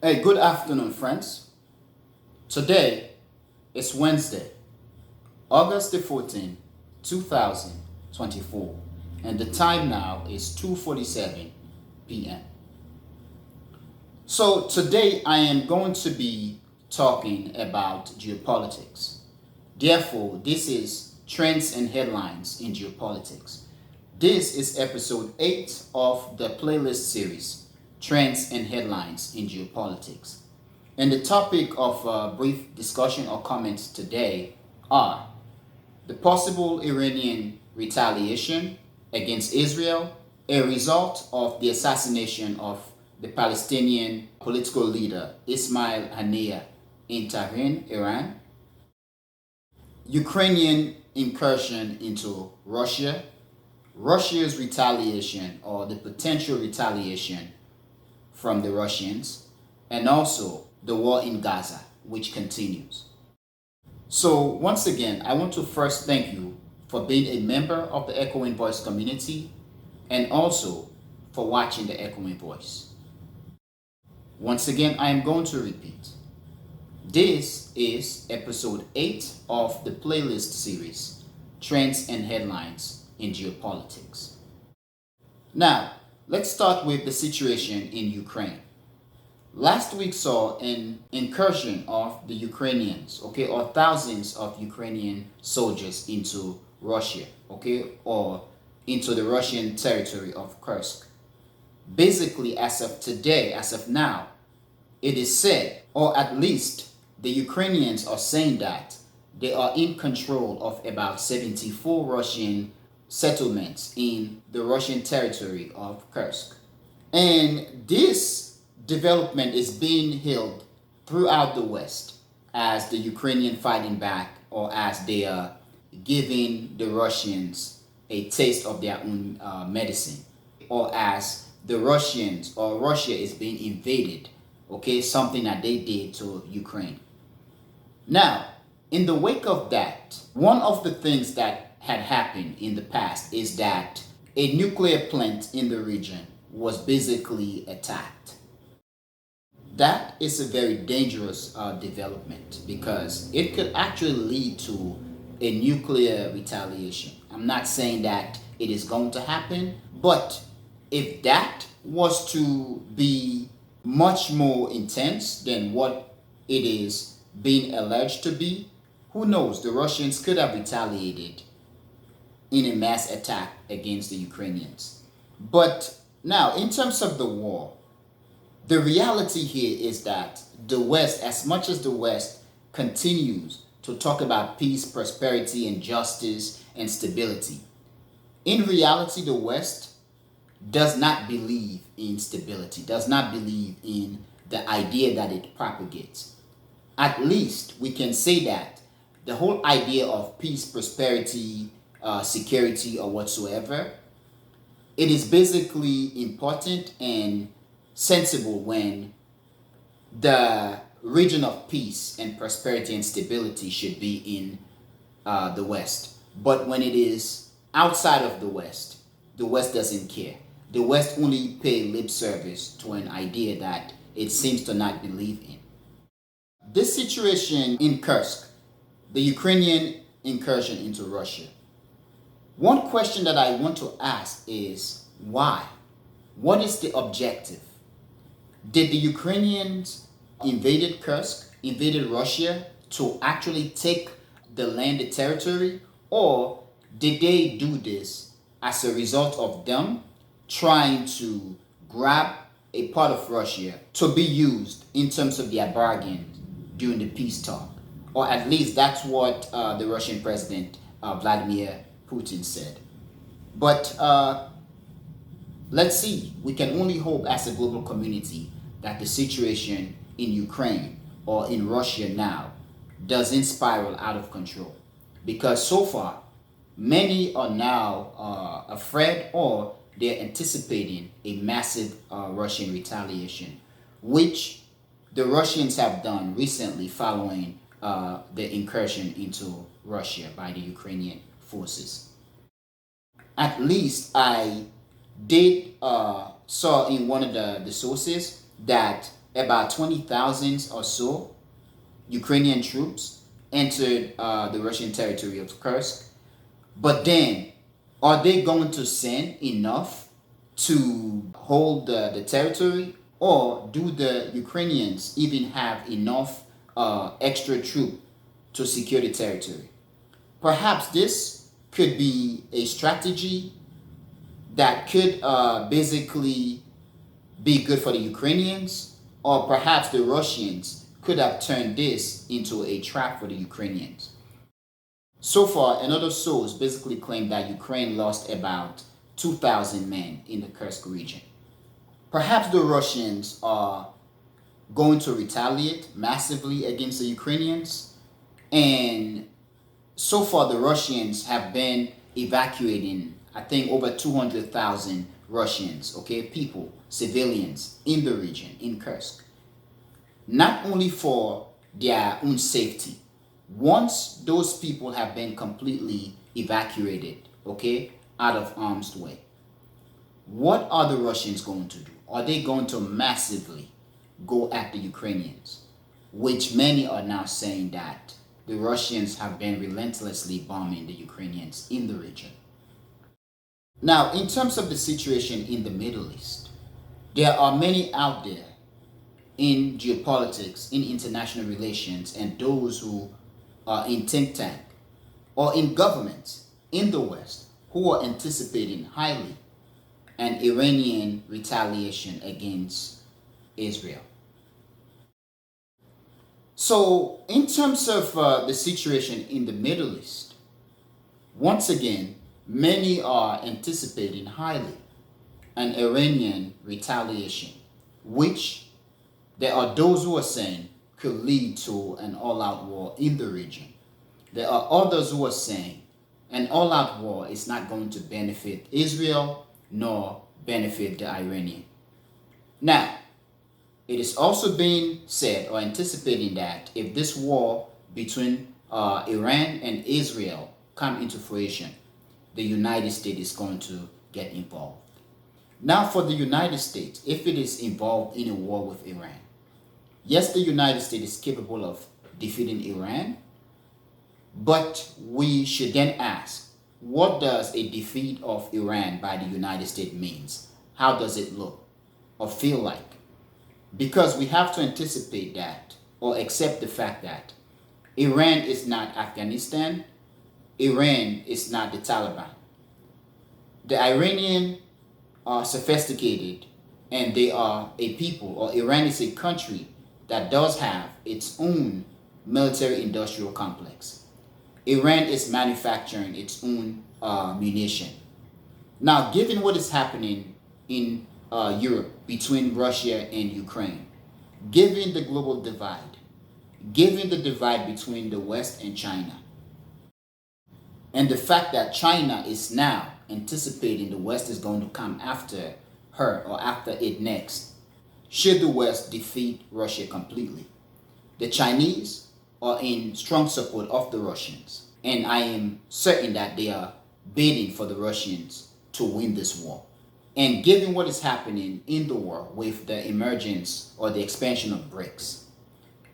Hey, good afternoon, friends. Today is Wednesday, August the 14th, 2024, and the time now is 2:47 p.m. So today I am going to be talking about geopolitics. Therefore, this is Trends and Headlines in Geopolitics. This is episode 8 of the playlist series, Trends and Headlines in Geopolitics. And the topic of brief discussion or comments today are the possible Iranian retaliation against Israel, a result of the assassination of the Palestinian political leader Ismail Haniyeh in Tehran, Iran, Ukrainian incursion into Russia, Russia's retaliation or the potential retaliation from the Russians, and also the war in Gaza, which continues. So once again, I want to first thank you for being a member of the Echoing Voice community and also for watching the Echoing Voice. Once again, I am going to repeat. This is episode 8 of the playlist series, Trends and Headlines in Geopolitics. Now, let's start with the situation in Ukraine. Last week saw an incursion of the Ukrainians, or thousands of Ukrainian soldiers into Russia, or into the Russian territory of Kursk. Basically, as of today, as of now, it is said, or at least the Ukrainians are saying that they are in control of about 74 Russian settlements in the Russian territory of Kursk. And this development is being hailed throughout the West as the Ukrainian fighting back, or as they are giving the Russians a taste of their own medicine, or as the Russians or Russia is being invaded, something that they did to Ukraine. Now, in the wake of that, one of the things that had happened in the past is that a nuclear plant in the region was basically attacked. That is a very dangerous development because it could actually lead to a nuclear retaliation. I'm not saying that it is going to happen, but if that was to be much more intense than what it is being alleged to be, who knows? The Russians could have retaliated in a mass attack against the Ukrainians. But now, in terms of the war, the reality here is that the West, as much as the West continues to talk about peace, prosperity, and justice and stability, in reality, the West does not believe in stability, does not believe in the idea that it propagates. At least we can say that the whole idea of peace, prosperity, security, or whatsoever, it is basically important and sensible when the region of peace and prosperity and stability should be in the West. But when it is outside of the West doesn't care. The West only pay lip service to an idea that it seems to not believe in. This situation in Kursk, the Ukrainian incursion into Russia. One question that I want to ask is why? What is the objective? Did the Ukrainians invaded Russia to actually take the landed territory, or did they do this as a result of them trying to grab a part of Russia to be used in terms of their bargain during the peace talk? Or at least that's what the Russian president Vladimir Putin said. But let's see. We can only hope as a global community that the situation in Ukraine or in Russia now doesn't spiral out of control. Because so far, many are now afraid, or they're anticipating a massive Russian retaliation, which the Russians have done recently following the incursion into Russia by the Ukrainian forces. At least I did saw in one of the sources that about 20,000 or so Ukrainian troops entered the Russian territory of Kursk. But then, are they going to send enough to hold the territory? Or do the Ukrainians even have enough extra troop to secure the territory? Perhaps this could be a strategy that could basically be good for the Ukrainians, or perhaps the Russians could have turned this into a trap for the Ukrainians. So far, another source basically claimed that Ukraine lost about 2,000 men in the Kursk region. Perhaps the Russians are going to retaliate massively against the Ukrainians, and so far the Russians have been evacuating, I think, over 200,000 Russians, okay, people, civilians in the region, in Kursk. Not only for their own safety. Once those people have been completely evacuated, okay, out of harm's way, what are the Russians going to do? Are they going to massively go at the Ukrainians? Which many are now saying that the Russians have been relentlessly bombing the Ukrainians in the region. Now, in terms of the situation in the Middle East, there are many out there in geopolitics, in international relations, and those who are in think tank or in governments in the West who are anticipating highly an Iranian retaliation against Israel. So, in terms of the situation in the Middle East, once again, many are anticipating highly an Iranian retaliation, which there are those who are saying could lead to an all-out war in the region. There are others who are saying an all-out war is not going to benefit Israel nor benefit the Iranian. Now, it is also being said or anticipating that if this war between Iran and Israel come into fruition, the United States is going to get involved. Now, for the United States, if it is involved in a war with Iran, yes, the United States is capable of defeating Iran, but we should then ask, what does a defeat of Iran by the United States means? How does it look or feel like? Because we have to anticipate that or accept the fact that Iran is not Afghanistan, Iran is not the Taliban. The Iranian are sophisticated and they are a people, or Iran is a country that does have its own military industrial complex. Iran is manufacturing its own munition. Now, given what is happening in Europe between Russia and Ukraine, given the global divide, given the divide between the West and China, and the fact that China is now anticipating the West is going to come after her or after it next, should the West defeat Russia completely. The Chinese are in strong support of the Russians, and I am certain that they are bidding for the Russians to win this war. And given what is happening in the world with the emergence or the expansion of BRICS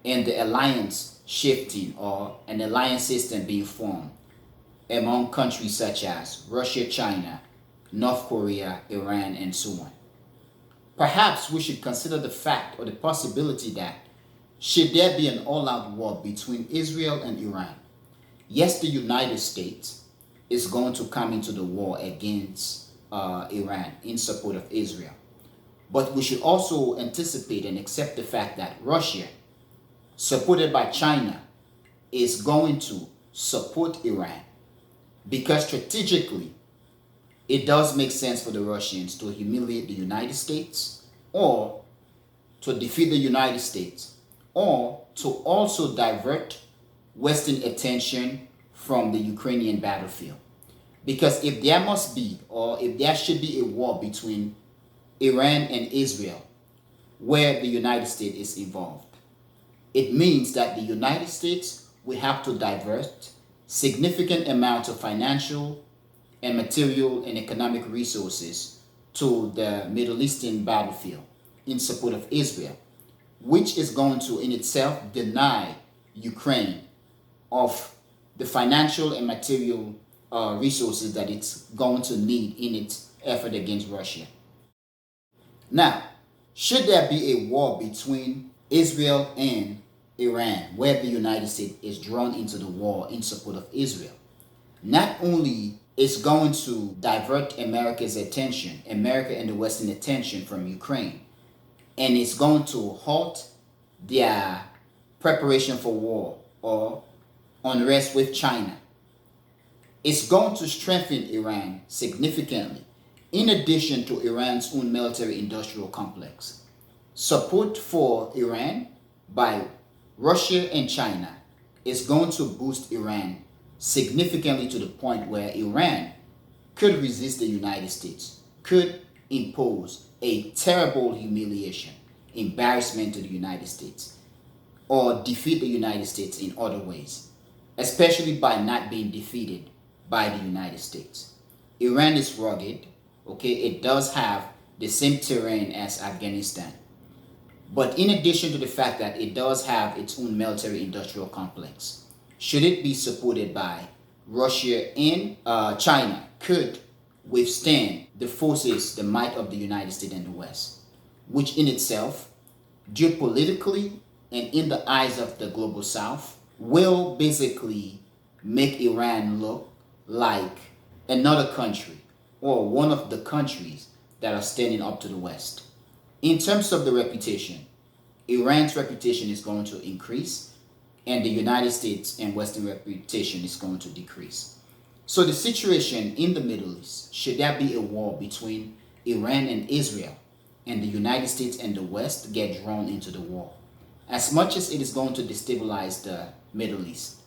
and the alliance shifting or an alliance system being formed among countries such as Russia, China, North Korea, Iran, and so on, perhaps we should consider the fact or the possibility that should there be an all-out war between Israel and Iran, yes, the United States is going to come into the war against Iran in support of Israel. But we should also anticipate and accept the fact that Russia, supported by China, is going to support Iran because strategically it does make sense for the Russians to humiliate the United States or to defeat the United States or to also divert Western attention from the Ukrainian battlefield. Because if there must be, or if there should be a war between Iran and Israel, where the United States is involved, it means that the United States will have to divert significant amounts of financial and material and economic resources to the Middle Eastern battlefield in support of Israel. which is going to in itself deny Ukraine of the financial and material resources that it's going to need in its effort against Russia. Now, should there be a war between Israel and Iran, where the United States is drawn into the war in support of Israel, not only is going to divert America's attention, America and the Western attention from Ukraine, and it's going to halt their preparation for war or unrest with China. It's going to strengthen Iran significantly, in addition to Iran's own military-industrial complex. Support for Iran by Russia and China is going to boost Iran significantly to the point where Iran could resist the United States, could impose a terrible humiliation, embarrassment to the United States, or defeat the United States in other ways, especially by not being defeated by the United States. Iran is rugged, okay? It does have the same terrain as Afghanistan. But in addition to the fact that it does have its own military-industrial complex, should it be supported by Russia and China, could withstand the forces, the might of the United States and the West, which in itself, geopolitically and in the eyes of the global South, will basically make Iran look like another country or one of the countries that are standing up to the West. In terms of the reputation, Iran's reputation is going to increase, and the United States and Western reputation is going to decrease. So the situation in the Middle East, should there be a war between Iran and Israel, and the United States and the West get drawn into the war, as much as it is going to destabilize the Middle East,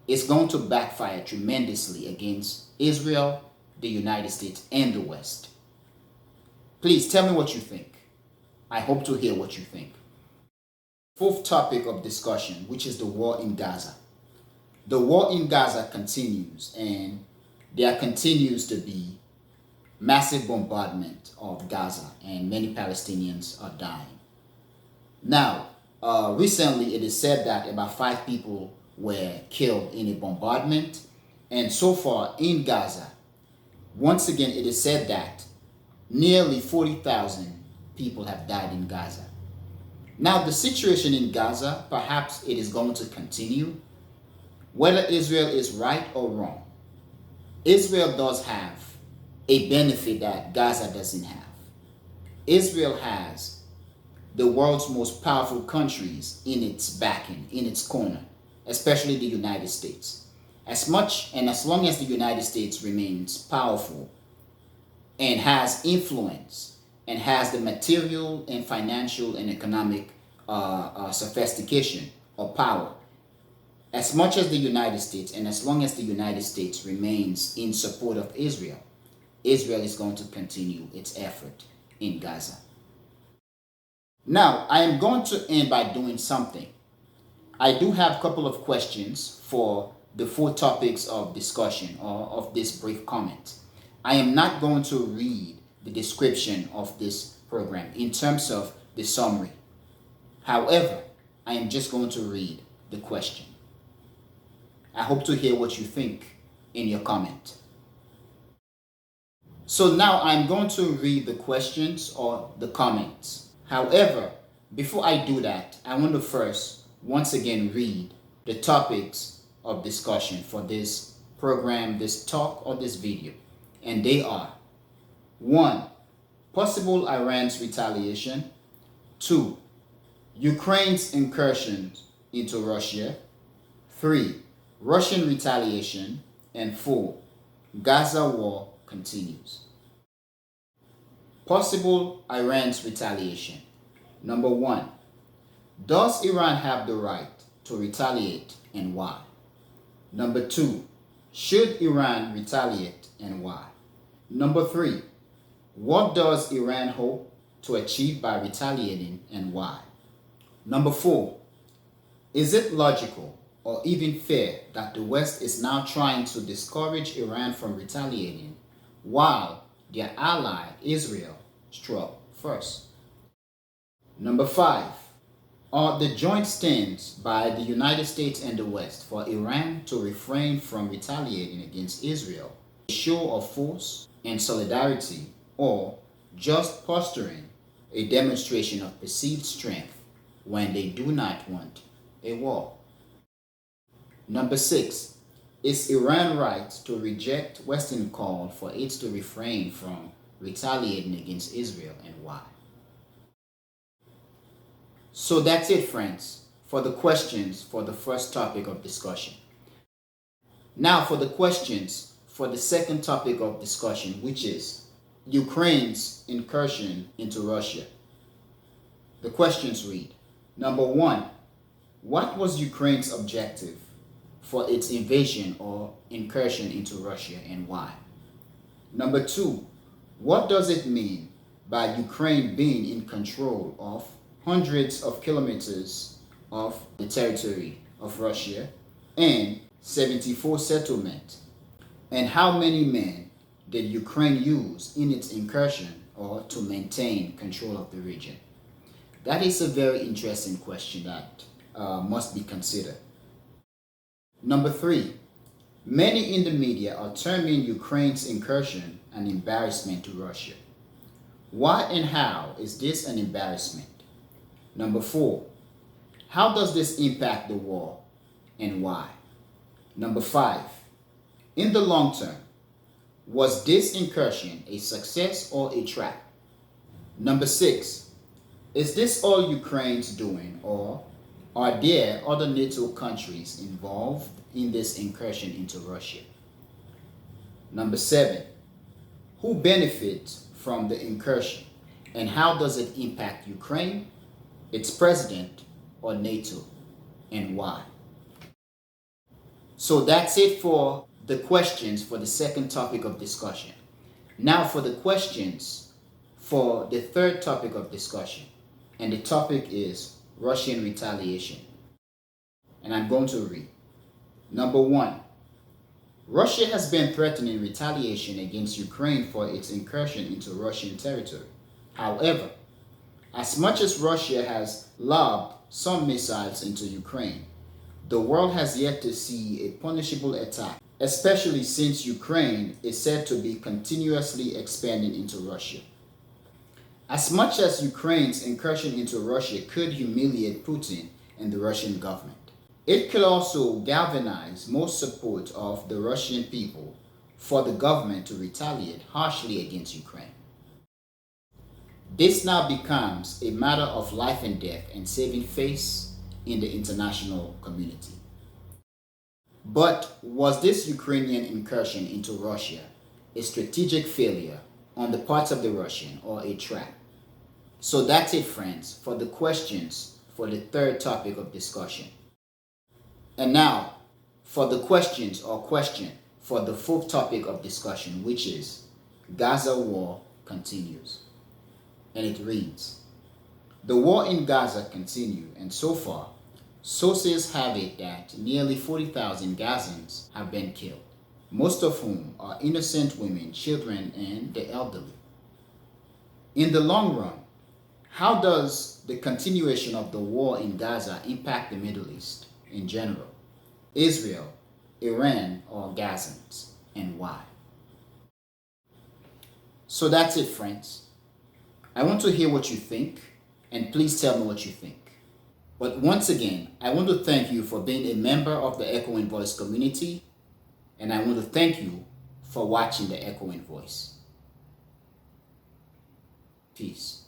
it's going to backfire tremendously against Israel, the United States, and the West. Please tell me what you think. I hope to hear what you think. Fourth topic of discussion, which is the war in Gaza. The war in Gaza continues, and there continues to be massive bombardment of Gaza, and many Palestinians are dying. Now, recently it is said that about 5 people were killed in a bombardment, and so far in Gaza, once again it is said that nearly 40,000 people have died in Gaza. Now, the situation in Gaza, perhaps it is going to continue, whether Israel is right or wrong. Israel does have a benefit that Gaza doesn't have. Israel has the world's most powerful countries in its backing, in its corner, especially the United States. As much and as long as the United States remains powerful and has influence and has the material and financial and economic sophistication or power, as much as the United States and as long as the United States remains in support of Israel, Israel is going to continue its effort in Gaza. Now, I am going to end by doing something. I do have a couple of questions for the 4 topics of discussion or of this brief comment. I am not going to read the description of this program in terms of the summary. However, I am just going to read the question. I hope to hear what you think in your comment. So now I'm going to read the questions or the comments. However, before I do that, I want to first once again read the topics of discussion for this program, this talk, or this video. And they are: 1. Possible Iran's retaliation. 2. Ukraine's incursion into Russia. 3. Russian retaliation. And 4. Gaza war continues. Possible Iran's retaliation. Number 1. Does Iran have the right to retaliate, and why? Number 2. Should Iran retaliate, and why? Number 3. What does Iran hope to achieve by retaliating, and why? Number 4. Is it logical or even fair that the West is now trying to discourage Iran from retaliating while their ally Israel struck first? Number 5. are the joint stance by the United States and the West for Iran to refrain from retaliating against Israel a show of force and solidarity, or just posturing a demonstration of perceived strength when they do not want a war? Number 6. Is Iran right to reject Western call for it to refrain from retaliating against Israel, and why? So that's it, friends, for the questions for the first topic of discussion. Now for the questions for the second topic of discussion, which is Ukraine's incursion into Russia. The questions read: Number 1. What was Ukraine's objective for its invasion or incursion into Russia, and why? Number 2. What does it mean by Ukraine being in control of hundreds of kilometers of the territory of Russia and 74 settlements? And how many men did Ukraine use in its incursion or to maintain control of the region? That is a very interesting question that must be considered. Number 3. Many in the media are terming Ukraine's incursion an embarrassment to Russia. Why and how is this an embarrassment? Number 4. How does this impact the war, and why? Number 5. In the long term, was this incursion a success or a trap? Number 6. Is this all Ukraine's doing, or are there other NATO countries involved in this incursion into Russia? Number 7. Who benefits from the incursion, and how does it impact Ukraine, its president, or NATO, and why? So that's it for the questions for the second topic of discussion. Now for the questions for the third topic of discussion, and the topic is Russian retaliation. And I'm going to read. Number 1. Russia has been threatening retaliation against Ukraine for its incursion into Russian territory. However, as much as Russia has lobbed some missiles into Ukraine, the world has yet to see a punishable attack, especially since Ukraine is said to be continuously expanding into Russia. As much as Ukraine's incursion into Russia could humiliate Putin and the Russian government, it could also galvanize most support of the Russian people for the government to retaliate harshly against Ukraine. This now becomes a matter of life and death and saving face in the international community. But was this Ukrainian incursion into Russia a strategic failure on the part of the Russian, or a trap? So that's it, friends, for the questions for the third topic of discussion. And now for the questions or question for the fourth topic of discussion, which is Gaza war continues. And it reads: the war in Gaza continues, and so far, sources have it that nearly 40,000 Gazans have been killed, most of whom are innocent women, children, and the elderly. In the long run, how does the continuation of the war in Gaza impact the Middle East in general, Israel, Iran, or Gazans, and why? So that's it, friends. I want to hear what you think, and please tell me what you think. But once again, I want to thank you for being a member of the Echoing Voice community, and I want to thank you for watching the Echoing Voice. Peace.